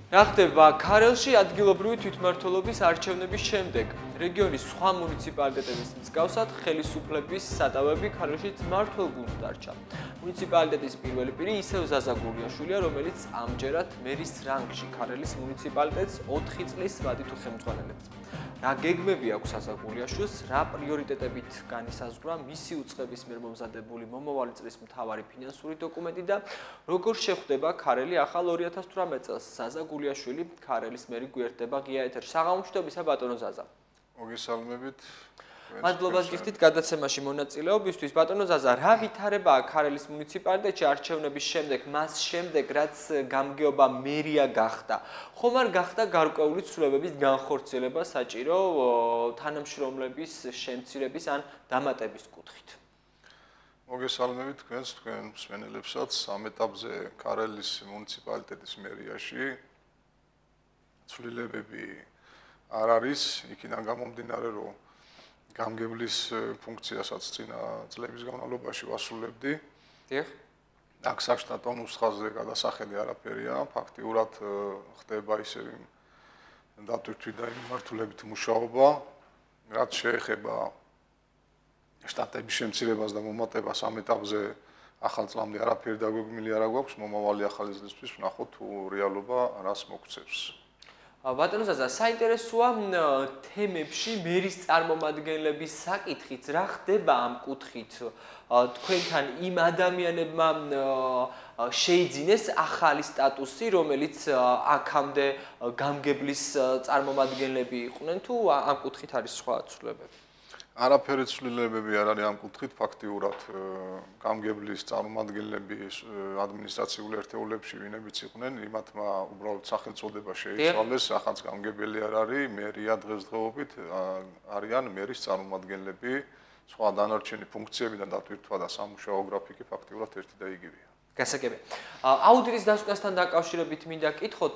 რა ხდება ქარელში ადგილობრივი თვითმმართველობის არჩევნების შემდეგ? რეგიონის სხვა მუნიციპალიტეტების მსგავსად ხელისუფლების სადავები ქარელშიც მმართველ გუნდს დარჩა. მუნიციპალიტეტის პირველი პირი ისევ ზაზა გურიაშვილია, რომელიც ამჯერად მერის რანგში ქარელის მუნიციპალიტეტს 4 წლის ვადით უხელმძღვანელებს. რა გეგმები აქვს ზაზა გურიაშვილს, რა პრიორიტეტებით განისაზღვრა მისი უწყების მიერ მომზადებული მომავალი წლის მთავარი ფინანსური დოკუმენტი და როგორ შეხვდება ქარელი ახალ 2018 წელს? ზაზა გურიაშვილი, ქარელის მერი გვერდება ღია ეთერში. საღამოშტობისა ბატონო ზაზა. მოგესალმებით. მადლობას გიხდით გადაცემაში მონაწილეობისთვის. ბატონო ზაზა, რა ვითარებაა ქარელის მუნიციპალიტეტში არჩევნების შემდეგ, მას შემდეგ, რაც გამგეობა მერია გახდა? ხომ არ გახდა გარკვეული ცვლილებების განხორციელება საჭირო თანამშრომლების შემცირების ან დამატების კუთხით? მოგესალმებით თქვენს, თქვენ მსმენელებსაც ამ ეტაპზე ქარელის მუნიციპალიტეტის მერიაში ცვლილებები არ არის, იქიდან გამომდინარე, რომ გამგებლის ფუნქციასაც წინა წლების განმავლობაში ვასრულებდი. დიახ. აქ საშტატო ნუსხაზე გადასახელი არაფერია, ფაქტიურად ხდება ისევ დატვირთვით და მიმართულებით მუშაობა, რაც შეეხება შტატების შემცირებას და მომატებას ამ ეტაპზე ახალ წლამდე არაფერი დაგვეგმილი არ აქვს, მომავალი ახალი წლისთვის ვნახოთ თუ რეალობა რას მოგცევს. ბატონო ზაზა, საინტერესოა თემებში მერის წარმომადგენლების საკითხით, რა ხდება ამ კუთხით? თქვენთან იმ ადამიანებმა შეიძინეს ახალი სტატუსი, რომელიც აქამდე გამგებლის წარმომადგენლები იყვნენ, თუ ამ კუთხით არის სხვა ცვლილებები? არაფერი ცვლილებები არ არის ამ კუთხით, ფაქტიურად გამგებლის წარმომადგენლები ადმინისტრაციულ ერთეულებში ვინებიც იყვნენ, იმათმა უბრალოდ სახელწოდება შეიცვალეს, ახაც გამგებელი არ არის, მერია დღესდღეობით არიან მერის წარმომადგენლები, სხვა დანარჩენი ფუნქციები და დატვირთვა და სამუშაო გრაფიკი ფაქტიურად ერთი და იგივეა. გასაგები. აუდიტის დასკვნასთან დაკავშირებით მინდა კითხოთ,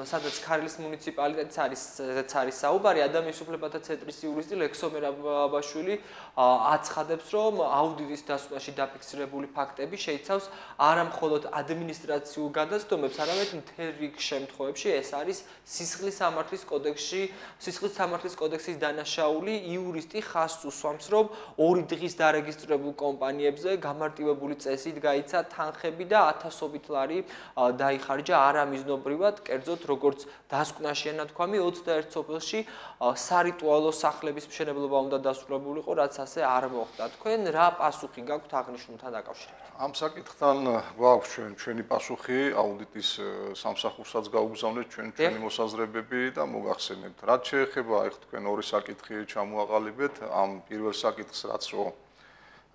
სადაც ქარელის მუნიციპალიტეტიც არის საუბარი, ადამიანის უფლებათა ცენტრის იურისტი ლექსო მერაბაშვილი აცხადებს, რომ აუდიტის დასკვნაში დაფიქსირებული ფაქტები შეიცავს არა მხოლოდ ადმინისტრაციულ გადაცდომებს, არამედ მთელ რიგ შემთხვევებში ეს არის სისხლის სამართლის კოდექსის დანაშაული. იურისტი ხაზს უსვამს, რომ 2 დღის დარეგისტრირებულ კომპანიებზე გამარტივებული წესით გაიცა თანხები და ათასობით ლარი დაიხარჯა არამიზნობრივად, კერძოდ როგორც დასკვნაშია ნათქვამი 21 სოფელში სარიტუალო სახლების მშენებლობა უნდა დასრულებულიყო, რაც ასე არ მოხდა. თქვენ რა პასუხი გაქვთ აღნიშნულთან დაკავშირებით? ამ საკითხთან გვაქვს ჩვენი პასუხი, აუდიტის სამსახურსაც გაუგზავნეთ ჩვენი მოსაზრებები და მოგახსენებთ. რაც შეეხება ახ თქვენ ორი საკითხი ჩამოაყალიბეთ, ამ პირველ საკითხს რაც რომ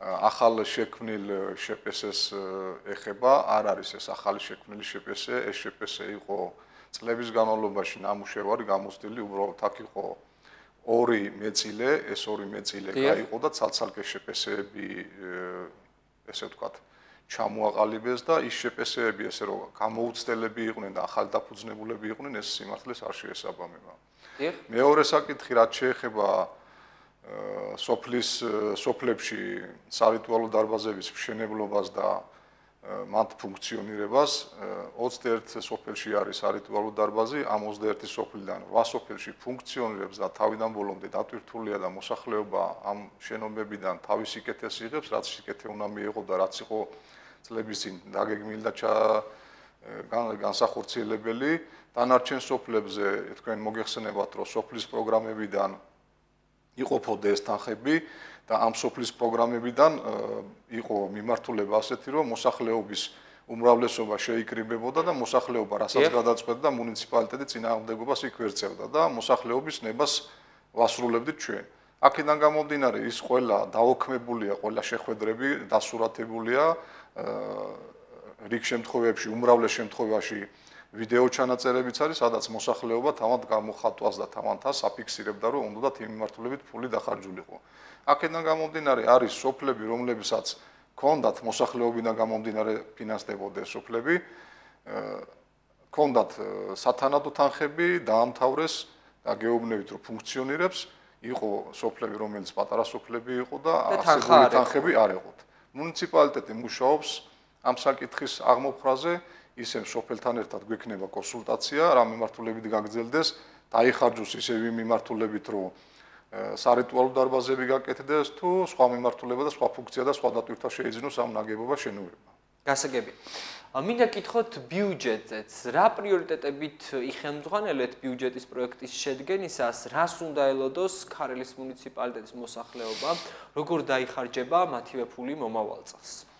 ახალ შექმნილ შპს-ს ეხება, არ არის ეს ახალი შექმნილი შპს, ეს შპს იყო წლების განმავლობაში ნამუშევარი გამოცდილი, უბრალოდ აქ იყო 2 მეწილე, ეს 2 მეწილე გაიყო და ცალ-ცალკე შპს-ები ესე ვთქვათ, ჩამოაყალიბეს და ის შპს-ები ესე რომ გამოუცდელები იყვნენ და ახალ დაფუძნებულები იყვნენ, ეს სიმართლეს არ შეესაბამება. მეორე საკითხი რაც შეეხება სოფლებში სარიტუალო დარბაზების მშენებლობას და მათ ფუნქციონირებას 21 სოფელში არის სარიტუალო დარბაზი, ამ 21 სოფლიდან 8 სოფელში ფუნქციონირებს და თავიდან ბოლომდე დატვირთულია და მოსახლეობა ამ შენობებიდან თავის სიკეთეს იღებს, რაც სიკეთე უნდა მიიღო და რაც იყო წლების წინ დაგეგმილი და განსახორციელებელი. დანარჩენ სოფლებზე თქვენ მოგეხსენებათ, რომ სოფლის პროგრამებიდან იყოფოდეს თანხები და ამ სოფლის პროგრამებიდან იყო მიმართულება ასეთი, რომ მოსახლეობის უმრავლესობა შეიკრიბებოდა და მოსახლეობა რასაც გადაწყვეტდა მუნიციპალიტეტი წინააღმდეგობას იქ ვერწევდა და მოსახლეობის ნებას ვასრულებდით ჩვენ. აქედან გამომდინარე ის ყველა დაოქმებულია, ყველა შეხვედრები დასურათებულია რიგ შემთხვევებში, უმრავლეს შემთხვევაში ვიდეო ჩანაწერებიც არის, სადაც მოსახლეობა თავად გამოხატვას და თავადაც აფიქსირებდა, რომ უნდათ იმ მიმართულებით ფული დახარჯულიყო. აქედან გამომდინარე არის სოფლები, რომლებსაც ქონდათ მოსახლეობიდან გამომდინარე ფინანსდებოდნენ სოფლები, ქონდათ სათანადო თანხები, დაამთავრეს და გეუბნებით, რომ ფუნქციონირებს, იყო სოფლები, რომელიც პატარა სოფლები იყო და ასეთი თანხები არ ეყოთ. მუნიციპალიტეტი მუშაობს ამ საკითხის აღმოფხვრაზე, ისე სოფელთან ერთად გვექნება კონსულტაცია, რა მიმართულებით გაგრძელდეს, დაიხარჯოს ისევ იმ მიმართულებით, რომ სარიტუალო დარბაზები გაკეთდეს თუ სხვა მიმართულება და სხვა ფუნქცია და სხვა დატვირთვა შეიძინოს ამ ნაგებობა შენობება. გასაგები. მინდა გითხოთ ბიუჯეტზეც, რა პრიორიტეტებით იხელმძღვანელეთ ბიუჯეტის პროექტის შედგენისას, რას უნდა ელოდოს ქარელის მუნიციპალიტეტის მოსახლეობა, როგორ დაიხარჯება მათივე ფული მომავალ წელს?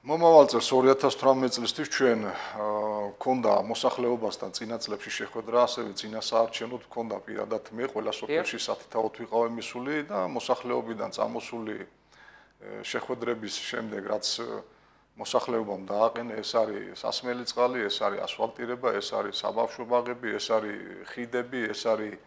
მომავალ წელს 2018 წლისთვის ჩვენ გქონდა მოსახლეობასთან წინა წლებში შეხვედრა, ასევე წინა საარჩევნოდ გქონდა პირადად მე ყველა სოფელში სათითაოდ ვიყავი მისული და მოსახლეობიდან წამოსული შეხვედრების შემდეგ რაც მოსახლეობამ დააყენა, ეს არის სასმელი წყალი, ეს არის ასფალტირება, ეს არის საბავშვო ბაღები, ეს არის ხიდები, ეს არის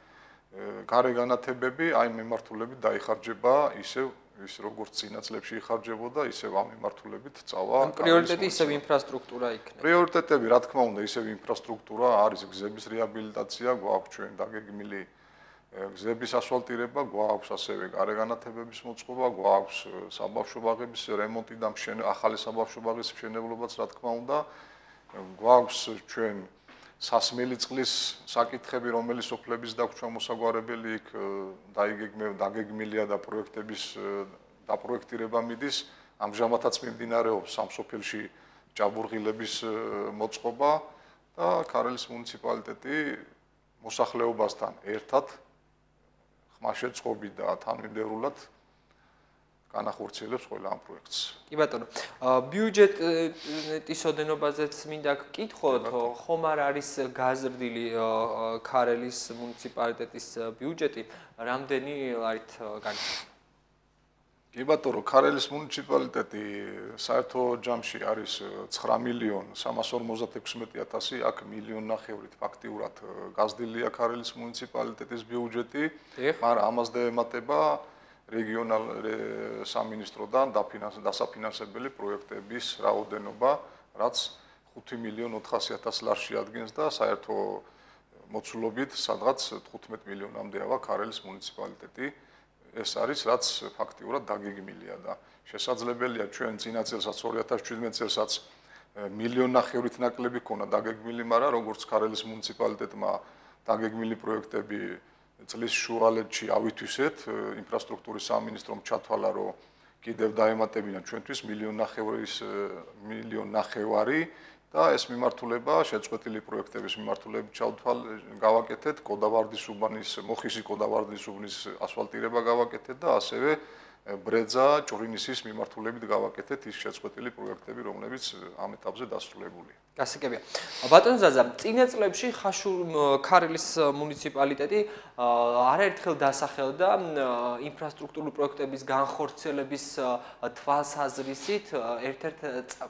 გარეგანათებები, აი მიმართულებით დაიხარჯება ისევ ის როგორც წინა წლებში იხარჯებოდა, ისევ ამ მიმართულებით წავა. პრიორიტეტი ისევ ინფრასტრუქტურა იქნება. პრიორიტეტები, რა თქმა უნდა, ისევ ინფრასტრუქტურა არის გზების რეაბილიტაცია, გვაქვს ჩვენ დაგეგმილი გზების ასფალტირება, გვაქვს ასევე გარეგანათებების მოწყობა, გვაქვს საბავშვო ბაღების რემონტი და ახალი საბავშვო ბაღის მშენებლობაც, რა თქმა უნდა, გვაქვს ჩვენ სასმელი წყლის საკითხები, რომელიც სოფლების დაგვრჩა მოსაგვარებელი იქ დაგეგმილია და პროექტების დაპროექტირება მიდის. ამჟამადაც მიმდინარეობს სამ სოფელში ჭაბურღილების მოწყობა და ქარელის მუნიციპალიტეტი მოსახლეობასთან ერთად ხმაშეწყობით და თანმიმდევრულად განახორციელებს ყველა ამ პროექტს. კი ბატონო, ბიუჯეტის ოდენობაზეც მინდა გკითხოთ, ხომ არ არის გაზრდილი ქარელის მუნიციპალიტეტის ბიუჯეტი, რამდენი არით განიხილება? კი ბატონო, ქარელის მუნიციპალიტეტი საერთო ჯამში არის 9.356.000, აქ 1.5 მილიონით ფაქტიურად გაზრდილია ქარელის მუნიციპალიტეტის ბიუჯეტი, მაგრამ ამას დაემატება რეგიონალ სამინისტროდან დასაფინანსებელი პროექტების რაოდენობა, რაც 5.400.000 ლარს შეადგენს და საერთო მოცულობით სადღაც 15 მილიონამდე ავა ქარელის მუნიციპალიტეტი. ეს არის რაც ფაქტიურად დაგეგმილია და შესაძლებელია ჩვენ წინა წელსაც 2017 წელსაც 1.5 მილიონით ნაკლები ქონა დაგეგმილი, მაგრამ როგორც ქარელის მუნიციპალიტეტმა დაგეგმილი პროექტები წლის შუალედში ავითვისეთ, ინფრასტრუქტურის სამინისტრომ ჩათვალა, რომ კიდევ დაემატებინა ჩვენთვის 1.5 მილიონი და ეს მიმართულება შეწყვეტილი პროექტების მიმართულებით გავაკეთეთ, კოდავარდის უბანის, მოხისის კოდავარდის უბნის ასფალტირება გავაკეთეთ და ასევე ბრეძა ჭვრინისის მიმართულებით გავაკეთეთ ის შეწყვეტილი პროექტები, რომლებიც ამ ეტაპზე დასრულებულია. გასაგებია. ბატონო ზაზა, წინა წლებში ქარელის მუნიციპალიტეტი არაერთხელ დასახელდა ინფრასტრუქტურული პროექტების განხორციელების თვალსაზრისით ერთ-ერთ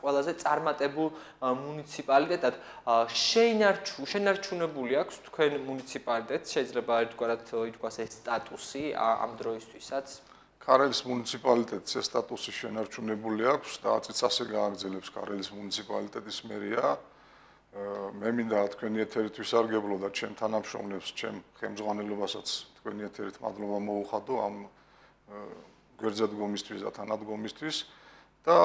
ყველაზე წარმატებულ მუნიციპალიტეტად. შენარჩუნებული აქვს თქვენ მუნიციპალიტეტს, შეიძლება ერთგვარად ითქვას ეს სტატუსი ამ დროისთვისაც? ქარელის მუნიციპალიტეტს ეს სტატუსი შენარჩუნებული აქვს და აწიც ასე გააგრძელებს ქარელის მუნიციპალიტეტის მერია. მე მინდა თქვენი ეთერით ვისარგებლო და ჩემ თანამშრომლებს, ჩემ ხელმძღვანელობასაც თქვენი ეთერით მადლობა მოუხადო ამ გვერდზე დგომისთვის და თანადგომისთვის და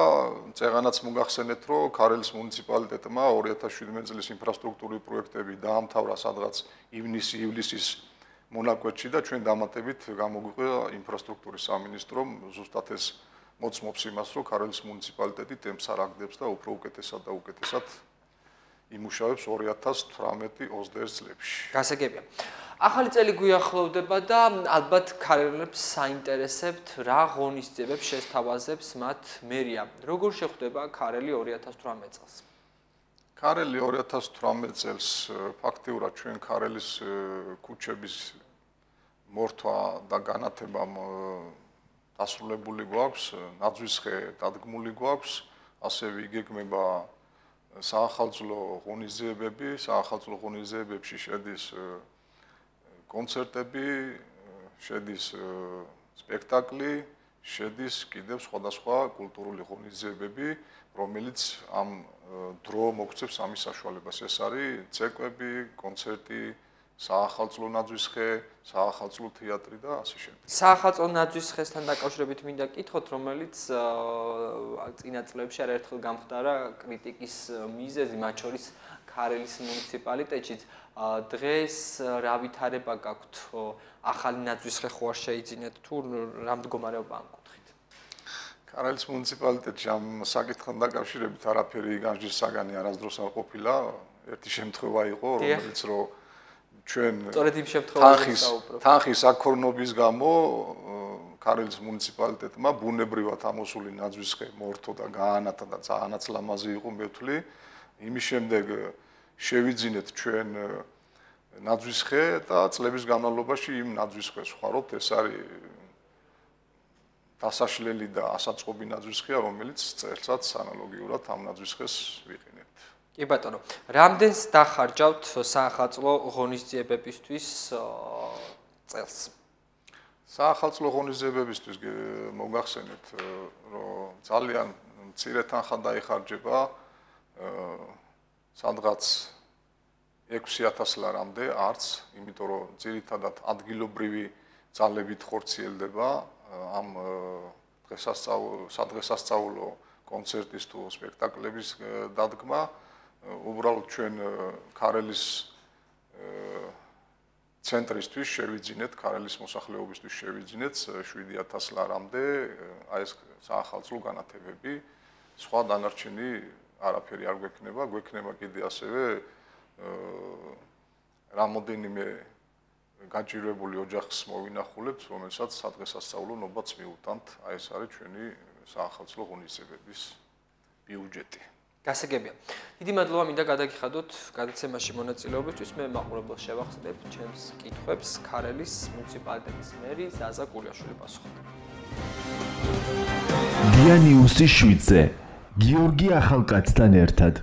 წეღანაც მოგახსენეთ, რომ ქარელის მუნიციპალიტეტმა 2017 წლის ინფრასტრუქტურული პროექტები დაამთავრა სადღაც ივნისი-ივლისის მონაკვეთში და ჩვენ დამატებით გამოგვიყვა ინფრასტრუქტურის სამინისტრომ ზუსტად ეს მოწმობს იმას, რომ ქარელის მუნიციპალიტეტი ტემპს არ აგდებს და უფრო უკეთესად და უკეთესად იმუშავებს 2018-21 წლებში. გასაგებია. ახალი წელი გვიახლოვდება და ალბათ ქარელებს საინტერესებთ რა ღონისძიებებს შესთავაზებს მათ მერია. როგორ შეხვდება ქარელი 2018 წელს? ქარელი 2018 წელს ფაქტიურად ჩვენ ქარელის ქუჩების მორთვა და განათება დასრულებული გვაქვს, ნაძვისხე დადგმული გვაქვს, ასევე იგეგმება საახალწლო ღონისძიებები, საახალწლო ღონისძიებებში შედის კონცერტები, შედის სპექტაკლი, შედის კიდევ სხვადასხვა კულტურული ღონისძიებები, რომელიც ამ დრო მოგცემს ამის საშუალებას. ეს არის ცეკვები, კონცერტი, საახალწლო ნაძვისხე, საახალწლო თეატრი და ასე შემდეგ. საახალწლო ნაძვისხესთან დაკავშირებით მინდა კითხოთ, რომელიც წინა წლებში არაერთხელ გამხდარა კრიტიკის მიზეზი, მათ შორის ქარელის მუნიციპალიტეტშიც. დღეს რა ვითარება გაქვთ? ახალი ნაძვისხე ხო არ შეიძინეთ თუ რა მდგომარეობა ამ კუთხით? ქარელის მუნიციპალიტეტში ამ საკითხთან დაკავშირებით არაფერი განსჯის საგანი არასდროს არ ყოფილა. ერთი შემთხვევა იყო, რომელიც რომ ჩვენ თანხის აქორნობის გამო ქარელის მუნიციპალიტეტმა ბუნებრივად ამოსული ნაძვისხე მოორთო და გაანათა და ძალიანაც ლამაზი იყო მე ვთვლი. იმის შემდეგ შევიძინეთ ჩვენ ნაძვისხე და წლების განმავლობაში იმ ნაძვისხეს ვხარობთ. ეს არის დასაშლელი და ასაწყობი ნაძვისხეა, რომელიც წელსაც ანალოგიურად ამ ნაძვისხეს ვიყინებთ. კი ბატონო, რამდენს დახარჯავთ საახალწლო ღონისძიებებისთვის წელს? საახალწლო ღონისძიებებისთვის მოგახსენეთ, რომ ძალიან მცირე თანხა დაიხარჯება სადღაც 6000 ლარამდე არც, იმიტომ რომ ძირითადად ადგილობრივი ძალებით ხორციელდება ამ სადღესასწაულო კონცერტის თუ სპექტაკლების დადგმა. უბრალოდ ჩვენ ქარელის ცენტრისთვის შევიძინეთ, ქარელის მოსახლეობისთვის შევიძინეთ 7000 ლარამდე აი ეს საახალწლო განათებები. სხვა დანარჩენი არაფერი არ გვექნება, გვექნება კიდე ასევე რამოდენიმე გაჭირვებული ოჯახს მოვინახულებთ, რომელსაც სადღესასწაულო ნობაც მიუტანთ. აი ეს არის ჩვენი საახალწლო ღონისძიებების ბიუჯეტი. გასაგებია. დიდი მადლობა მინდა გადაგიხადოთ გადაცემაში მონაწილეობისთვის. მე მაყურებელს შევახსენებ ჩემს კითხვებს ქარელის მუნიციპალიტეტის მერი ზაზა გულიაშვილი პასუხობდა. დია ნიუსის შვიდზე გიორგი ახალკაცთან ერთად